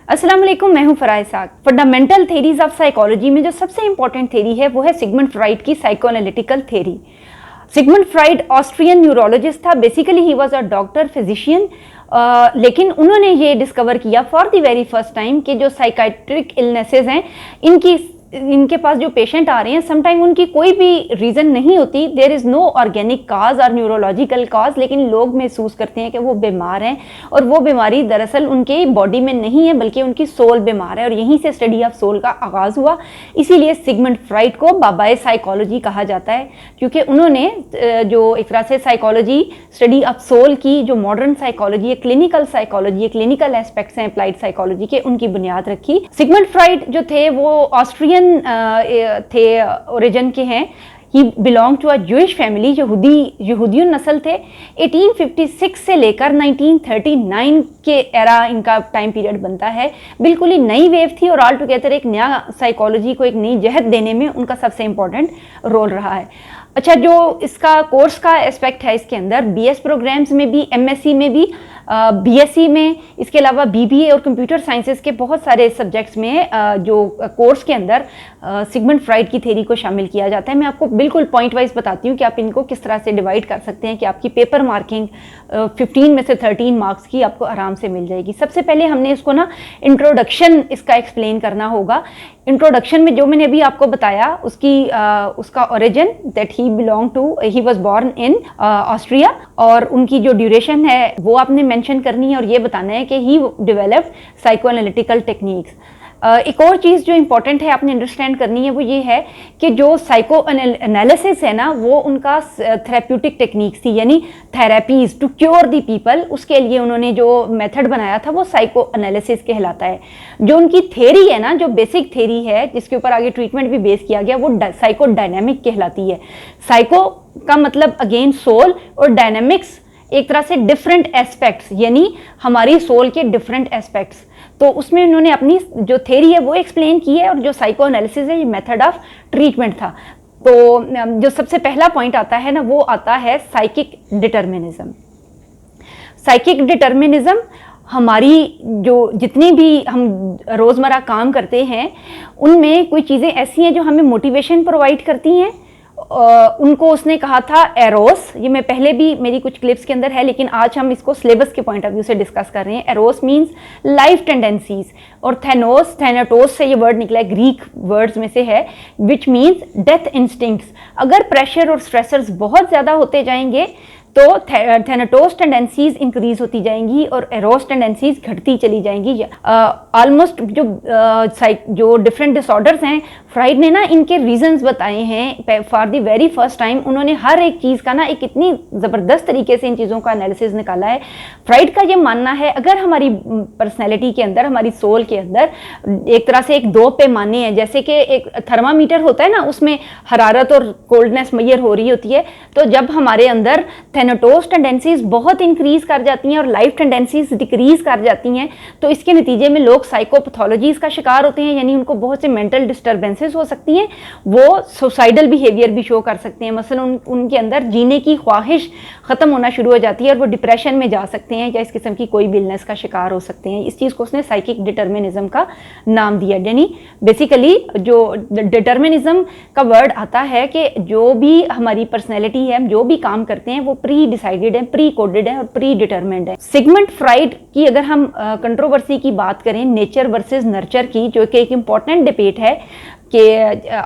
अस्सलाम वालेकुम, मैं हूं Farah Ishaq. Fundamental theories of psychology में जो सबसे इंपॉर्टेंट थेरी है वो है सिगमंड फ्राइड की psychoanalytical theory. Sigmund Freud Austrian neurologist था। Basically he was a doctor physician, लेकिन उन्होंने ये डिस्कवर किया for the very first time कि जो साइकाइट्रिक इलनेसेस हैं इनके पास जो पेशेंट आ रहे हैं समटाइम उनकी कोई भी रीज़न नहीं होती, देयर इज़ नो ऑर्गेनिक काज और न्यूरोलॉजिकल काज, लेकिन लोग महसूस करते हैं कि वो बीमार हैं और वो बीमारी दरअसल उनके बॉडी में नहीं है बल्कि उनकी सोल बीमार है। और यहीं से स्टडी ऑफ सोल का आगाज़ हुआ। इसीलिए सिगमंड फ्राइड को बाबाए साइकोलॉजी कहा जाता है, क्योंकि उन्होंने जो एक तरह से साइकोलॉजी स्टडी ऑफ सोल की जो मॉडर्न साइकोलॉजी है, क्लिनिकल साइकोलॉजी है, क्लिनिकल एस्पेक्ट्स हैं अप्लाइड साइकोलॉजी के, उनकी बुनियाद रखी। सिगमंड फ्राइड जो थे वो ऑस्ट्रियन थे, ओरिजिन के हैं। He belong to a Jewish family, यहूदियन नस्ल थे। 1856 से लेकर 1939 के एरा इनका टाइम पीरियड बनता है। बिल्कुल ही नई वेव थी और ऑल टुगेदर एक नया साइकोलॉजी को एक नई जहत देने में उनका सबसे इंपॉर्टेंट रोल रहा है। अच्छा, जो इसका कोर्स का एस्पेक्ट है इसके अंदर बीएस प्रोग्राम्स में भी, एमएससी में भी, बीएससी में, इसके अलावा बीबीए और कंप्यूटर साइंसेस के बहुत सारे सब्जेक्ट्स में जो कोर्स के अंदर सिगमंड फ्राइड की थ्योरी को शामिल किया जाता है। मैं आपको बिल्कुल पॉइंट वाइज बताती हूँ कि आप इनको किस तरह से डिवाइड कर सकते हैं कि आपकी पेपर मार्किंग 15 में से 13 मार्क्स की आपको आराम से मिल जाएगी। सबसे पहले हमने इसको ना इंट्रोडक्शन इसका एक्सप्लेन करना होगा। इंट्रोडक्शन में जो मैंने अभी आपको बताया उसका origin, that he was born in Austria, और उनकी जो ड्यूरेशन है वो आपने मेंशन करनी है और ये बताना है कि ही डेवलप्ड साइकोएनालिटिकल टेक्निक्स। एक और चीज़ जो इंपॉर्टेंट है आपने अंडरस्टैंड करनी है वो ये है कि जो साइको एनालिसिस है ना वो उनका थेरेप्यूटिक टेक्निक्स थी, यानी therapies to cure the people. उसके लिए उन्होंने जो मेथड बनाया था वो साइको एनालिसिस कहलाता है। जो उनकी थेरी है ना, जो बेसिक थेरी है जिसके ऊपर आगे ट्रीटमेंट भी बेस किया गया, वो साइको डायनेमिक कहलाती है। साइको का मतलब अगेन सोल, और डायनेमिक्स एक तरह से डिफरेंट एस्पेक्ट्स, यानी हमारी सोल के डिफरेंट एस्पेक्ट्स। तो उसमें उन्होंने अपनी जो थ्योरी है वो एक्सप्लेन की है, और जो साइको एनालिसिस है ये मेथड ऑफ ट्रीटमेंट था। तो जो सबसे पहला पॉइंट आता है ना वो आता है साइकिक डिटर्मिनिज्म। साइकिक डिटर्मिनिज्म हमारी जो जितनी भी हम रोज़मर्रा काम करते हैं उनमें कोई चीज़ें ऐसी हैं जो हमें मोटिवेशन प्रोवाइड करती हैं। उनको उसने कहा था एरोस। ये मैं पहले भी मेरी कुछ क्लिप्स के अंदर है, लेकिन आज हम इसको सिलेबस के पॉइंट ऑफ व्यू से डिस्कस कर रहे हैं। एरोस मींस लाइफ टेंडेंसीज, और थैनाटोस से ये वर्ड निकला है, ग्रीक वर्ड्स में से है, विच मींस डेथ इंस्टिंक्ट्स। अगर प्रेशर और स्ट्रेसर्स बहुत ज़्यादा होते जाएंगे तो थैनाटोस टेंडेंसीज इंक्रीज होती जाएंगी और एरोस टेंडेंसीज घटती चली जाएंगी। ऑलमोस्ट जो डिफरेंट डिसऑर्डर्स हैं, फ्राइड ने ना इनके रीजंस बताए हैं for the very first time. उन्होंने हर एक चीज़ का ना एक इतनी ज़बरदस्त तरीके से इन चीज़ों का एनालिसिस निकाला है। फ्राइड का ये मानना है अगर हमारी पर्सनैलिटी के अंदर, हमारी सोल के अंदर एक तरह से एक दो पैमाने हैं, जैसे कि एक थर्मामीटर होता है ना, उसमें हरारत और कोल्डनेस मैयर हो रही होती है, तो जब हमारे अंदर थैनाटोस टेंडेंसीज बहुत इंक्रीज कर जाती हैं और लाइफ टेंडेंसीज डिक्रीज कर जाती हैं, तो इसके नतीजे में लोग साइकोपैथोलॉजीज का शिकार होते हैं, यानी उनको बहुत से मेंटल डिस्टर्बेंसेस हो सकती हैं। वो सुसाइडल बिहेवियर भी शो कर सकते हैं। मसलन उनके अंदर जीने की ख्वाहिश ख़त्म होना शुरू हो जाती है और वो डिप्रेशन में जा सकते हैं या इस किस्म की कोई भी इलनेस का शिकार हो सकते हैं। इस चीज़ को उसने साइकिक डिटर्मिनिज्म का नाम दिया। यानी बेसिकली जो डिटर्मिनिज्म का वर्ड आता है कि जो भी हमारी पर्सनैलिटी है, हम जो भी काम करते हैं वो प्री डिसाइडेड है, प्री कोडेड है और प्री डिटर्मिन्ड है। सिगमंड फ्राइड की अगर हम कंट्रोवर्सी की बात करें, नेचर वर्सेस नर्चर की, जो कि एक इम्पॉर्टेंट डिबेट है कि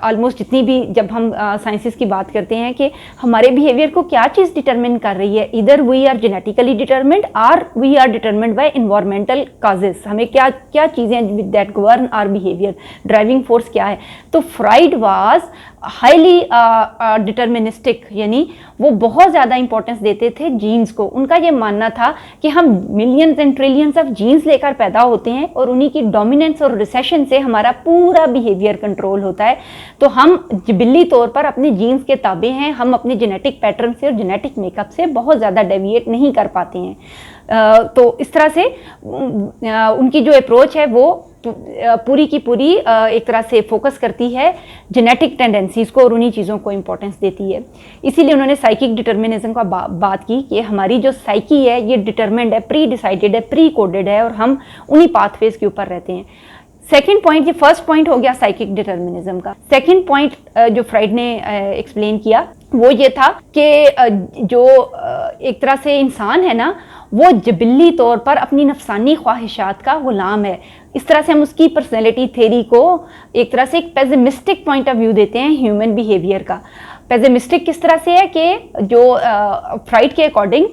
ऑलमोस्ट जितनी भी जब हम साइंसेस की बात करते हैं कि हमारे बिहेवियर को क्या चीज़ डिटरमिन कर रही है, इधर वी आर जेनेटिकली डिटर्मिन्ड और we are determined by environmental causes. हमें क्या क्या चीज़ें that govern our behaviour, driving force क्या है। तो फ्राइड वाज हाईली डिटर्मिनिस्टिक, यानी वो बहुत ज़्यादा इंपॉर्टेंस देते थे जीन्स को। उनका ये मानना था कि हम millions and trillions of genes लेकर पैदा होते हैं और उन्हीं की डोमिनेंस और रिसेशन से हमारा पूरा बिहेवियर कंट्रोल होता है। तो हम जिबिल्ली तौर पर अपने जीन्स के ताबे हैं, हम अपने जेनेटिक पैटर्न से और जेनेटिक मेकअप से बहुत ज़्यादा डेविएट नहीं कर पाते हैं। तो इस तरह से उनकी जो अप्रोच है वो पूरी की पूरी एक तरह से फोकस करती है जेनेटिक टेंडेंसीज को और उन्हीं चीज़ों को इम्पोर्टेंस देती है। इसीलिए उन्होंने साइकिक डिटर्मिनिज्म का बात की कि हमारी जो साइकी है ये डिटर्मिन्ड है, प्री डिसाइडेड है, प्री कोडेड है और हम उन्हीं पाथवेज के ऊपर रहते हैं। सेकेंड पॉइंट, ये फर्स्ट पॉइंट हो गया साइकिक डिटर्मिनिज्म का। सेकेंड पॉइंट जो फ्राइड ने एक्सप्लेन किया वो ये था कि जो एक तरह से इंसान है ना वो जबिल्ली तौर पर अपनी नफसानी ख्वाहिशात का गुलाम है। इस तरह से हम उसकी पर्सनैलिटी थ्योरी को एक तरह से एक पेसिमिस्टिक पॉइंट ऑफ व्यू देते हैं ह्यूमन बिहेवियर का। पेसिमिस्टिक किस तरह से है कि जो फ्राइड के अकॉर्डिंग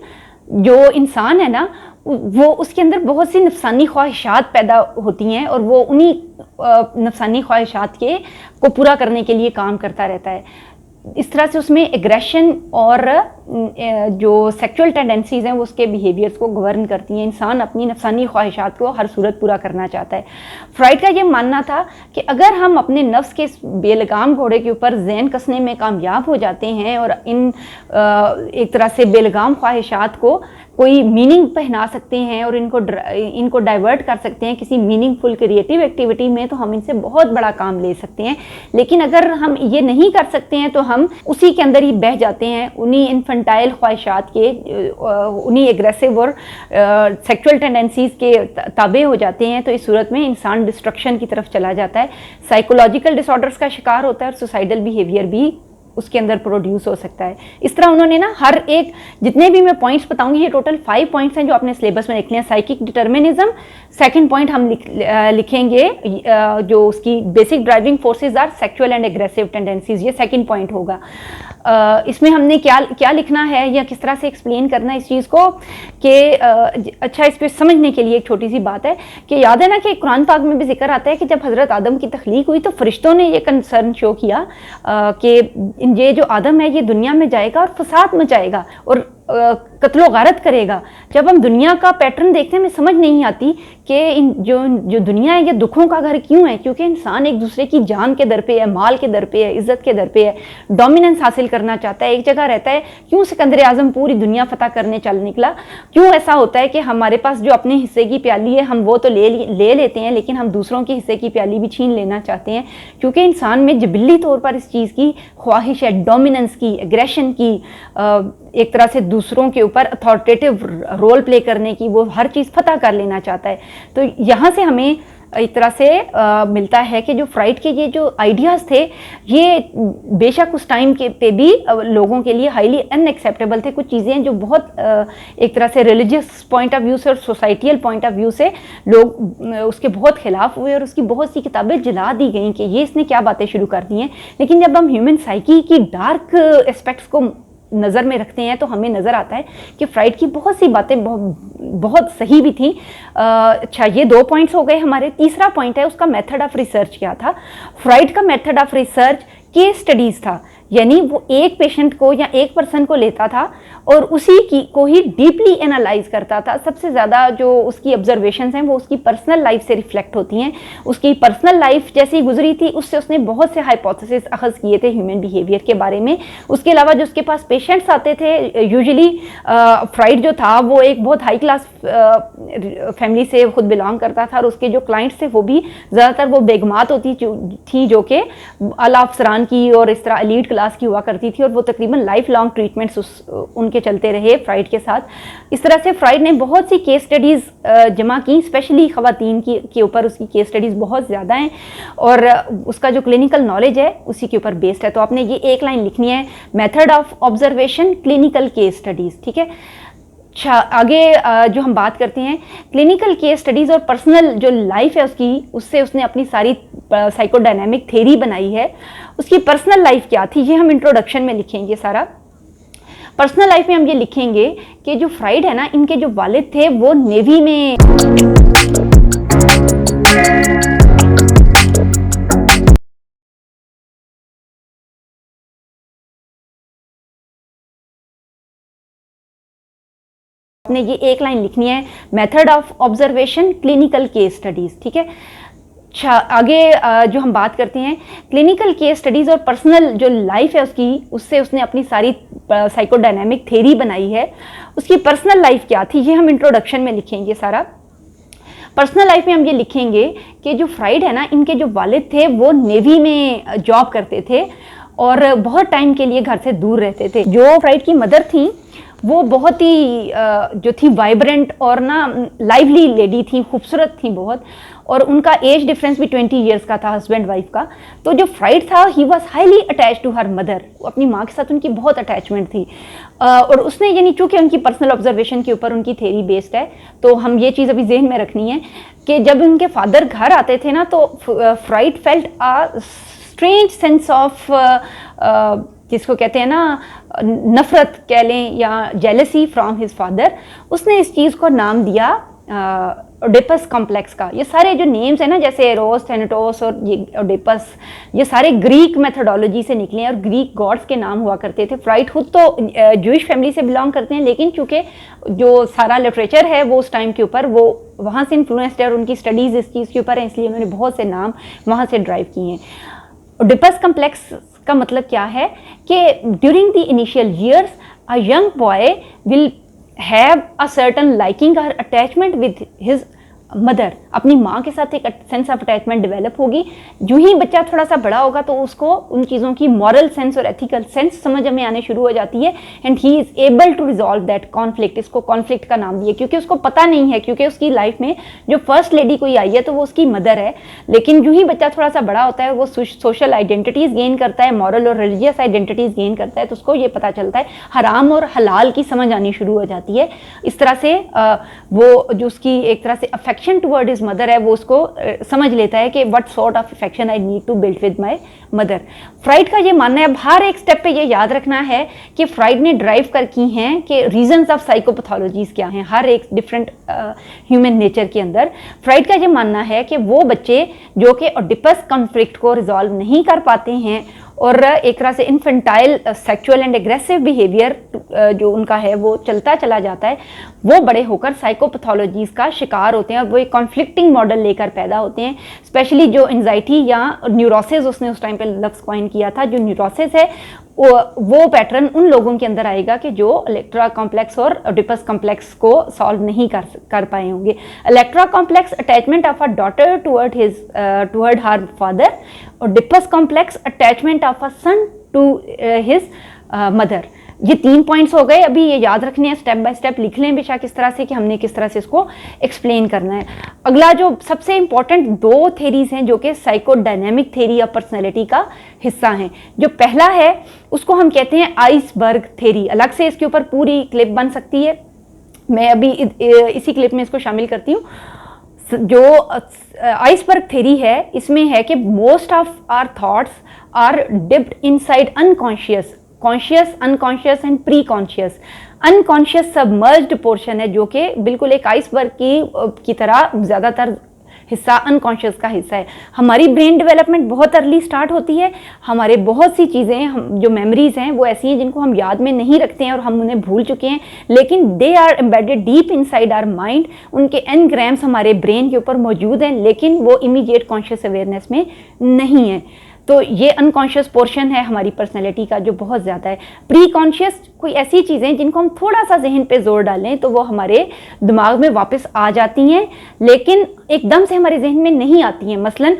जो इंसान है ना वो उसके अंदर बहुत सी नफसानी ख्वाहिशात पैदा होती हैं और वो उन्हीं नफसानी ख्वाहिशात को पूरा करने के लिए काम करता रहता है। इस तरह से उसमें एग्रेशन और जो सेक्सुअल टेंडेंसीज हैं वो उसके बिहेवियर्स को गवर्न करती हैं। इंसान अपनी नफसानी ख्वाहिशात को हर सूरत पूरा करना चाहता है। फ्राइड का ये मानना था कि अगर हम अपने नफ्स के बेलगाम घोड़े के ऊपर जहन कसने में कामयाब हो जाते हैं और इन एक तरह से बेलगाम ख्वाहिशात को कोई मीनिंग पहना सकते हैं और इनको डाइवर्ट कर सकते हैं किसी मीनिंगफुल क्रिएटिव एक्टिविटी में, तो हम इनसे बहुत बड़ा काम ले सकते हैं। लेकिन अगर हम ये नहीं कर सकते हैं तो हम उसी के अंदर ही बह जाते हैं, उन्हीं इन्फेंटाइल ख्वाहिशात के, उन्हीं एग्रेसिव और सेक्सुअल टेंडेंसीज के ताबे हो जाते हैं। तो इस सूरत में इंसान डिस्ट्रक्शन की तरफ चला जाता है, साइकोलॉजिकल डिसऑर्डर्स का शिकार होता है और सुसाइडल बिहेवियर भी उसके अंदर प्रोड्यूस हो सकता है। इस तरह उन्होंने ना हर एक, जितने भी मैं पॉइंट्स बताऊंगी ये टोटल 5 पॉइंट्स हैं जो आपने सिलेबस में लिखने हैं। साइकिक डिटर्मिनिज्म, सेकंड पॉइंट हम लिखेंगे जो उसकी basic driving forces are sexual and aggressive tendencies, ये सेकंड पॉइंट होगा। इसमें हमने क्या लिखना है या किस तरह से एक्सप्लेन करना है इस चीज़ को कि अच्छा, इसको समझने के लिए एक छोटी सी बात है कि याद है ना कि कुरान पाक में भी जिक्र आता है कि जब हज़रत आदम की तख्लीक हुई तो फरिश्तों ने ये कंसर्न शो किया कि ये जो आदम है ये दुनिया में जाएगा और फसाद मचाएगा और कत्लो गारत करेगा। जब हम दुनिया का पैटर्न देखते हैं हमें समझ नहीं आती कि इन जो दुनिया है ये दुखों का घर क्यों है, क्योंकि इंसान एक दूसरे की जान के दर पे है, माल के दर पे है, इज्जत के दर पे है, डोमिनेंस हासिल करना चाहता है, एक जगह रहता है। क्यों सिकंदर आजम पूरी दुनिया फतह करने चल निकला? क्यों ऐसा होता है कि हमारे पास जो अपने हिस्से की प्याली है हम वो तो ले लेते हैं लेकिन हम दूसरों के हिस्से की प्याली भी छीन लेना चाहते हैं? क्योंकि इंसान में जबिल्ली तौर पर इस चीज़ की ख्वाहिश है, डोमिनेंस की, एग्रेशन की, एक तरह से दूसरों के ऊपर अथॉरिटेटिव रोल प्ले करने की, वो हर चीज़ फतह कर लेना चाहता है। तो यहाँ से हमें एक तरह से मिलता है कि जो फ्राइड के ये जो आइडियाज़ थे ये बेशक उस टाइम के पे भी लोगों के लिए हाईली अनएक्सेप्टेबल थे। कुछ चीज़ें जो बहुत एक तरह से रिलीजियस पॉइंट ऑफ व्यू से और सोसाइटियल पॉइंट ऑफ व्यू से लोग उसके बहुत खिलाफ हुए और उसकी बहुत सी किताबें जला दी गई कि ये इसने क्या बातें शुरू कर दी हैं। लेकिन जब हम ह्यूमन साइकी की डार्क एस्पेक्ट्स को नज़र में रखते हैं तो हमें नज़र आता है कि फ्राइड की बहुत सी बातें बहुत सही भी थी। अच्छा, ये 2 पॉइंट्स हो गए हमारे। तीसरा पॉइंट है उसका मेथड ऑफ रिसर्च क्या था। फ्राइड का method of research case studies था, यानी वो एक पेशेंट को या एक पर्सन को लेता था और उसी को ही डीपली एनालाइज करता था। सबसे ज़्यादा जो उसकी ऑब्जर्वेशंस हैं वो उसकी पर्सनल लाइफ से रिफ्लेक्ट होती हैं। उसकी पर्सनल लाइफ जैसी गुजरी थी उससे उसने बहुत से हाइपोथेसिस अखज़ किए थे ह्यूमन बिहेवियर के बारे में। उसके अलावा जो उसके पास पेशेंट्स आते थे, यूजुअली फ्राइड जो था वो एक बहुत हाई क्लास फैमिली से खुद बिलोंग करता था और उसके जो क्लाइंट्स थे वो भी ज़्यादातर वो बेगमात होती थी जो कि आला अफसरान की और इस तरह एलीट क्लास की हुआ करती थी और वो तकरीबन लाइफ लॉन्ग ट्रीटमेंट्स उनके चलते रहे फ्राइड के साथ। इस तरह से फ्राइड ने बहुत सी केस स्टडीज़ जमा की, स्पेशली ख़वातीन के ऊपर उसकी केस स्टडीज़ बहुत ज़्यादा हैं और उसका जो क्लिनिकल नॉलेज है उसी के ऊपर बेस्ड है। तो आपने ये एक लाइन लिखनी है, method of observation clinical case studies, ठीक है। अच्छा, आगे जो हम बात करते हैं क्लिनिकल केस स्टडीज़ और पर्सनल जो लाइफ है उससे उसने अपनी सारी साइकोडायनामिक थ्योरी बनाई है। उसकी पर्सनल लाइफ क्या थी ये हम इंट्रोडक्शन में लिखेंगे सारा। पर्सनल लाइफ में हम ये लिखेंगे कि जो फ्राइड है ना, इनके जो वालिद थे वो नेवी में आपने ये एक लाइन लिखनी है, method of observation clinical case studies, ठीक है। अच्छा, आगे जो हम बात करते हैं क्लिनिकल केस स्टडीज़ और पर्सनल जो लाइफ है उसकी, उससे उसने अपनी सारी साइकोडायनेमिक थेरी बनाई है। उसकी पर्सनल लाइफ क्या थी ये हम इंट्रोडक्शन में लिखेंगे सारा। पर्सनल लाइफ में हम ये लिखेंगे कि जो फ्राइड है ना, इनके जो वालिद थे वो नेवी में जॉब करते थे और बहुत टाइम के लिए घर से दूर रहते थे। जो फ्राइड की मदर थी वो बहुत ही जो थी वाइब्रेंट और ना लाइवली लेडी थी, खूबसूरत थी बहुत, और उनका एज डिफरेंस भी 20 ईयर्स का था हस्बैंड वाइफ का। तो जो फ्राइड था he was highly attach to her mother, अपनी माँ के साथ उनकी बहुत अटैचमेंट थी। और उसने यानी चूँकि उनकी पर्सनल ऑब्जर्वेशन के ऊपर उनकी थेरी बेस्ड है, तो हम ये चीज़ अभी जहन में रखनी है कि जब उनके फादर घर आते थे ना तो fried felt a strange sense of जिसको कहते हैं ना नफरत कह लें या जेलसी फ्रॉम हिज फादर। उसने इस चीज़ को नाम दिया ओडिपस कॉम्प्लेक्स का। ये सारे जो नेम्स हैं ना, जैसे एरोस, थेनेटोस और ये ओडिपस, ये सारे ग्रीक मेथोडोलॉजी से निकले हैं और ग्रीक गॉड्स के नाम हुआ करते थे। फ्राइड खुद तो जूइश फैमिली से बिलोंग करते हैं, लेकिन चूँकि जो सारा लिटरेचर है वो उस टाइम के ऊपर वो वहाँ से इन्फ्लुएंस्ड है और उनकी स्टडीज़ इस चीज़ के ऊपर है, इसलिए उन्होंने बहुत से नाम वहाँ से ड्राइव किए हैं। ओडिपस कॉम्प्लेक्स का मतलब क्या है कि during the initial years a young boy will have a certain liking और अटैचमेंट विद हिज मदर। अपनी माँ के साथ एक सेंस ऑफ अटैचमेंट डेवलप होगी। जो ही बच्चा थोड़ा सा बड़ा होगा तो उसको उन चीज़ों की मॉरल सेंस और एथिकल सेंस समझ में आने शुरू हो जाती है and he is able to resolve that conflict. इसको कॉन्फ्लिक्ट का नाम दिया क्योंकि उसको पता नहीं है, क्योंकि उसकी लाइफ में जो फर्स्ट लेडी कोई आई है तो वो उसकी मदर है। लेकिन जो ही बच्चा थोड़ा सा बड़ा होता है वो सोशल आइडेंटिटीज़ गेन करता है, मॉरल और रिलीजियस आइडेंटिटीज़ गेन करता है, तो उसको ये पता चलता है हराम और हलाल की समझ आनी शुरू हो जाती है। इस तरह से वो जो उसकी एक तरह से अफेक्शन टुवर्ड हिज मदर है वो उसको समझ लेता है कि what sort of affection I need to build with my mother. Freud का ये मानना है, अब हर एक स्टेप पे ये याद रखना है कि फ्राइड ने ड्राइव कर की हैं कि रीजंस ऑफ साइकोपैथोलॉजीज क्या हैं हर एक डिफरेंट ह्यूमन नेचर के अंदर। फ्राइड का ये मानना है कि वो बच्चे जो कि ओडिपस कॉन्फ्लिक्ट को रिजॉल्व नहीं कर पाते हैं और एक तरह से infantile sexual and aggressive behaviour जो उनका है वो चलता चला जाता है, वो बड़े होकर साइकोपैथोलॉजीज का शिकार होते हैं और वो एक कॉन्फ्लिक्टिंग मॉडल लेकर पैदा होते हैं। स्पेशली जो एंजाइटी या न्यूरोसिस, उसने उस टाइम पे लफ्ज़ कॉइन किया था, जो न्यूरोसिस है वो पैटर्न उन लोगों के अंदर आएगा कि जो इलेक्ट्रा कॉम्प्लेक्स और ओडिपस कॉम्प्लेक्स को सॉल्व नहीं कर पाए होंगे। Electra complex attachment of a daughter toward her father, Oedipus complex attachment of a son to his mother. ये 3 पॉइंट्स हो गए। अभी ये याद रखने हैं, स्टेप बाय स्टेप लिख लें बेशक इस तरह से कि हमने किस तरह से इसको एक्सप्लेन करना है। अगला जो सबसे इंपॉर्टेंट 2 थेरीज हैं जो कि साइकोडायनेमिक थेरी ऑफ पर्सनैलिटी का हिस्सा हैं। जो पहला है उसको हम कहते हैं आइसबर्ग थेरी। अलग से इसके ऊपर पूरी क्लिप बन सकती है, मैं अभी इसी क्लिप में इसको शामिल करती हूँ। जो आइसबर्ग थेरी है इसमें है कि most of our thoughts are dipped inside unconscious, conscious, unconscious and preconscious. Unconscious submerged portion है जो कि बिल्कुल एक आइसबर्ग की तरह ज़्यादातर हिस्सा अनकॉन्शियस का हिस्सा है। हमारी ब्रेन डेवलपमेंट बहुत अर्ली स्टार्ट होती है। हमारे बहुत सी चीज़ें हम जो मेमोरीज हैं वो ऐसी हैं जिनको हम याद में नहीं रखते हैं और हम उन्हें भूल चुके हैं, लेकिन they are embedded deep inside our mind. उनके एनग्राम्स हमारे ब्रेन के ऊपर मौजूद हैं, लेकिन वो इमीडिएट कॉन्शियस अवेयरनेस में नहीं है। तो ये अनकॉन्शियस पोर्शन है हमारी पर्सनैलिटी का जो बहुत ज़्यादा है। प्री कॉन्शियस कोई ऐसी चीज़ें जिनको हम थोड़ा सा जहन पे जोर डालें तो वो हमारे दिमाग में वापस आ जाती हैं, लेकिन एकदम से हमारे जहन में नहीं आती हैं। मसलन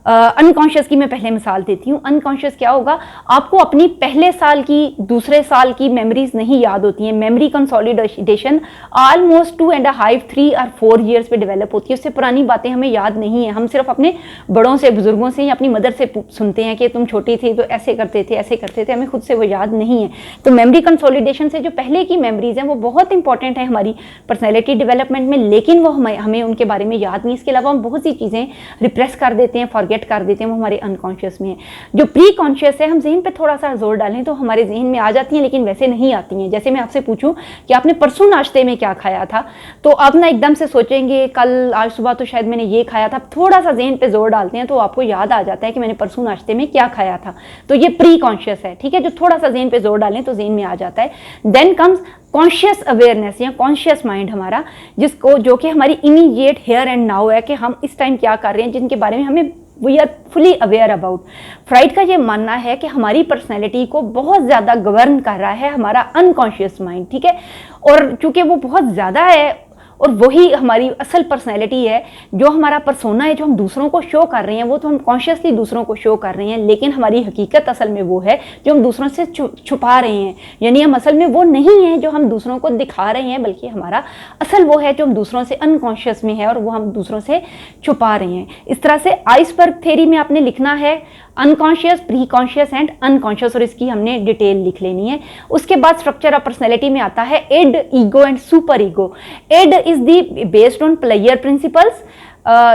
अनकॉन्शियस की मैं पहले मिसाल देती हूँ। अनकॉन्शियस क्या होगा, आपको अपनी पहले साल की, दूसरे साल की मेमोरीज नहीं याद होती हैं। मेमोरी कंसोलिडेशन ऑलमोस्ट 2.5, 3 और 4 ईयर्स पे डेवलप होती है। उससे पुरानी बातें हमें याद नहीं है। हम सिर्फ अपने बड़ों से, बुजुर्गों से या अपनी मदर से सुनते हैं कि तुम छोटी थी तो ऐसे करते थे, ऐसे करते थे, हमें खुद से वो याद नहीं है। तो मेमोरी कंसोलिडेशन से जो पहले की मेमोरीज हैं वो बहुत इंपॉर्टेंट है हमारी पर्सनैलिटी डेवलपमेंट में, लेकिन वो हमें उनके बारे में याद नहीं। इसके अलावा हम बहुत सी चीज़ें रिप्रेस कर देते हैं। फॉर फॉरगेट कर देते हैं, वो हमारे अनकॉन्शियस में है। जो प्री कॉन्शियस है, हम जहन पे थोड़ा सा जोर डालें तो हमारे जहन में आ जाती हैं, लेकिन वैसे नहीं आती हैं। जैसे मैं आपसे पूछूं कि आपने परसों नाश्ते में क्या खाया था, तो आप ना एकदम से सोचेंगे कल आज सुबह तो शायद मैंने ये खाया था, थोड़ा सा जहन पे जोर डालते हैं तो आपको याद आ जाता है कि मैंने परसों नाश्ते में क्या खाया था। तो ये प्री कॉन्शियस है, ठीक है, जो थोड़ा सा जहन पे जोर डालें तो जहन में आ जाता है। देन कम्स कॉन्शियस अवेयरनेस या कॉन्शियस माइंड हमारा, जिसको जो कि हमारी इमीडिएट हियर एंड नाउ है कि हम इस टाइम क्या कर रहे हैं, जिनके बारे में हमें we are fully aware about. Freud का ये मानना है कि हमारी पर्सनैलिटी को बहुत ज़्यादा गवर्न कर रहा है हमारा अनकॉन्शियस माइंड, ठीक है, और चूंकि वो बहुत ज़्यादा है और वही हमारी असल पर्सनैलिटी है, जो हमारा पर्सोना है, जो हम दूसरों को शो कर रहे हैं, वो तो हम कॉन्शियसली दूसरों को शो कर रहे हैं, लेकिन हमारी हकीकत असल में वो है जो हम दूसरों से छुपा रहे हैं। यानी हम असल में वो नहीं है जो हम दूसरों को दिखा रहे हैं, बल्कि हमारा असल वो है जो हम दूसरों से अनकॉन्शियस में है और वो हम दूसरों से छुपा रहे हैं। इस तरह से आइसबर्ग थ्योरी में आपने लिखना है unconscious, pre conscious and unconscious, और इसकी हमने डिटेल लिख लेनी है। उसके बाद स्ट्रक्चर ऑफ पर्सनैलिटी में आता है id, ego and super ego. Id is the based on pleasure principles,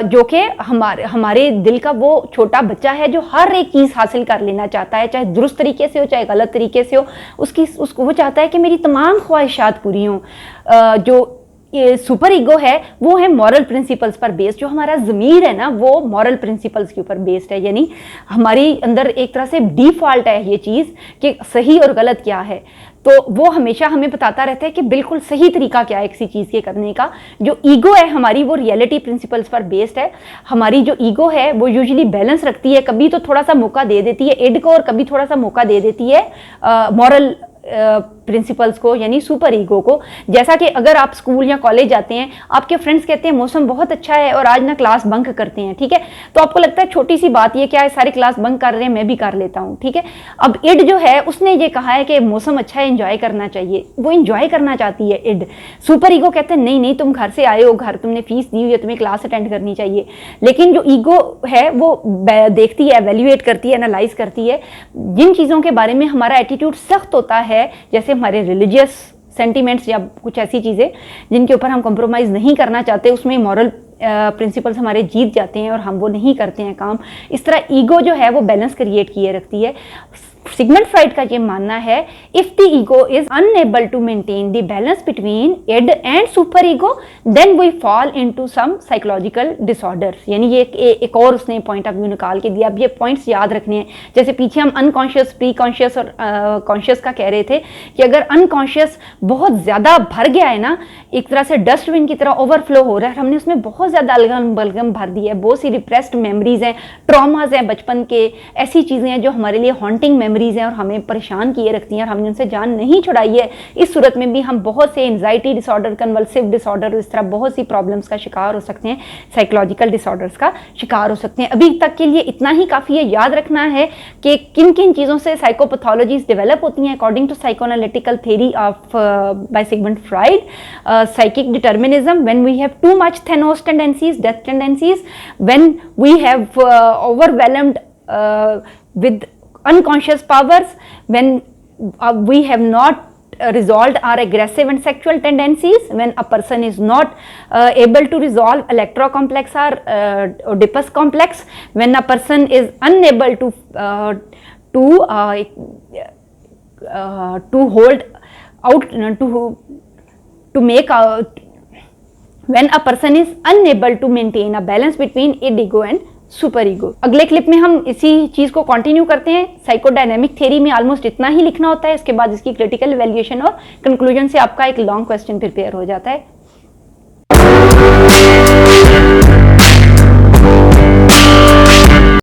जो कि हमारे दिल का वो छोटा बच्चा है जो हर एक चीज़ हासिल कर लेना चाहता है, चाहे दुरुस्त तरीके से हो चाहे गलत तरीके से हो, उसको वो चाहता है कि मेरी तमाम ख्वाहिशात पूरी हों। जो सुपर ईगो है वो है मॉरल प्रिंसिपल्स पर बेस्ड, जो हमारा ज़मीर है ना वो मॉरल प्रिंसिपल्स के ऊपर बेस्ड है। यानी हमारी अंदर एक तरह से डिफ़ॉल्ट है ये चीज़ कि सही और गलत क्या है, तो वो हमेशा हमें बताता रहता है कि बिल्कुल सही तरीका क्या है किसी चीज़ के करने का। जो ईगो है हमारी वो रियलिटी प्रिंसिपल्स पर बेस्ड है। हमारी जो ईगो है वो यूजुअली बैलेंस रखती है, कभी तो थोड़ा सा मौका दे देती है एड को और कभी थोड़ा सा मौका दे देती है मॉरल प्रिंसिपल्स को, यानी सुपर ईगो को। जैसा कि अगर आप स्कूल या कॉलेज जाते हैं, आपके फ्रेंड्स कहते हैं मौसम बहुत अच्छा है और आज ना क्लास बंक करते हैं, ठीक है, तो आपको लगता है छोटी सी बात ये क्या है, सारे क्लास बंक कर रहे हैं मैं भी कर लेता हूँ, ठीक है। अब इड जो है उसने ये कहा है कि मौसम अच्छा है, एंजॉय करना चाहिए, वो एंजॉय करना चाहती है इड। सुपर ईगो कहते हैं नहीं नहीं, तुम घर से आए हो, घर तुमने फीस दी हुई है, तुम्हें क्लास अटेंड करनी चाहिए। लेकिन जो ईगो है वो देखती है, एवेल्युएट करती है, एनालाइज करती है जिन चीज़ों के बारे में हमारा एटीट्यूड सख्त होता है, जैसे हमारे रिलीजियस सेंटिमेंट्स या कुछ ऐसी चीज़ें जिनके ऊपर हम कॉम्प्रोमाइज़ नहीं करना चाहते, उसमें मॉरल प्रिंसिपल्स हमारे जीत जाते हैं और हम वो नहीं करते हैं काम। इस तरह ईगो जो है वो बैलेंस क्रिएट किए रखती है। सिगमंड फ्राइड का ये मानना है if the ego is unable to maintain the balance between id and super ego then we fall into some psychological disorders. यानी ये एक और उसने पॉइंट ऑफ व्यू निकाल के दिया। अब ये पॉइंट्स याद रखने हैं, जैसे पीछे हम अनकॉन्शियस, प्री कॉन्शियस और कॉन्शियस का कह रहे थे कि अगर अनकॉन्शियस बहुत ज़्यादा भर गया है ना, एक तरह से डस्टबिन की तरह ओवरफ्लो हो रहा है, हमने उसमें बहुत ज़्यादा अलगम बलगम भर दी है, बहुत सी रिप्रेस्ड मेमोरीज हैं, ट्रॉमाज हैं बचपन के, ऐसी चीज़ें हैं जो हमारे लिए हॉन्टिंग मेमोरीज हैं और हमें परेशान किए रखती हैं और हमने उनसे जान नहीं छुड़ाई है। इस सूरत में भी हम बहुत से एंजाइटी डिसऑर्डर, कन्वल्सिव डिसऑर्डर, इस तरह बहुत सी प्रॉब्लम्स का शिकार हो सकते हैं, साइकोलॉजिकल डिसऑर्डर्स का शिकार हो सकते हैं। अभी तक के लिए इतना ही काफ़ी है। याद रखना है कि किन किन चीज़ों से साइकोपैथोलॉजीज डेवलप होती हैं according to psychoanalytical theory of by Sigmund Freud. Psychic determinism, when we have too much thanos tendencies, death tendencies, when we have overwhelmed with unconscious powers, when we have not resolved our aggressive and sexual tendencies, when a person is not able to resolve electrocomplex or Oedipus complex, when a person is unable to hold out, to make out, when a person is unable to maintain a balance between id, ego and super ego. अगले clip में हम इसी चीज़ को continue करते हैं। Psychodynamic theory में almost इतना ही लिखना होता है, इसके बाद इसकी क्रिटिकल इवैल्यूएशन और कंक्लूजन से आपका एक लॉन्ग क्वेश्चन प्रिपेयर हो जाता है।